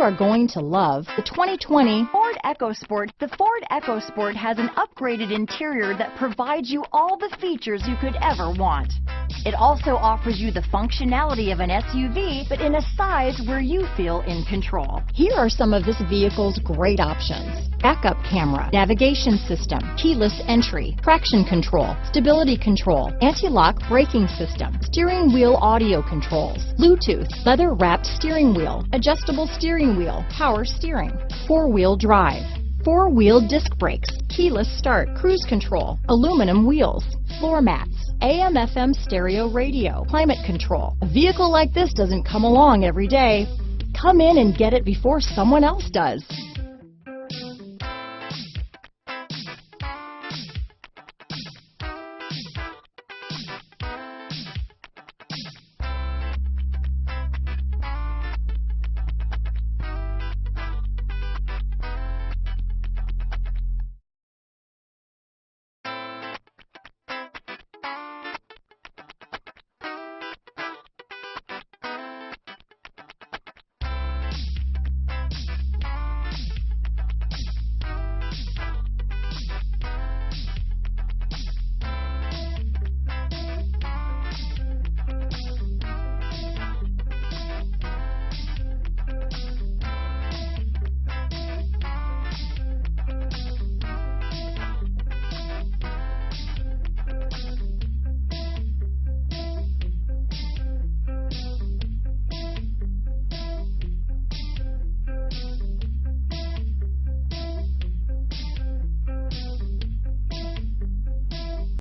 are going to love the 2020 Ford EcoSport. The Ford EcoSport has an upgraded interior that provides you all the features you could ever want. It also offers you the functionality of an SUV, but in a size where you feel in control. Here are some of this vehicle's great options: backup camera, navigation system, keyless entry, traction control, stability control, anti-lock braking system, steering wheel audio controls, Bluetooth, leather-wrapped steering wheel, adjustable steering wheel, power steering, four-wheel drive, four-wheel disc brakes, keyless start, cruise control, aluminum wheels, floor mats, AM/FM stereo radio, climate control. A vehicle like this doesn't come along every day. Come in and get it before someone else does.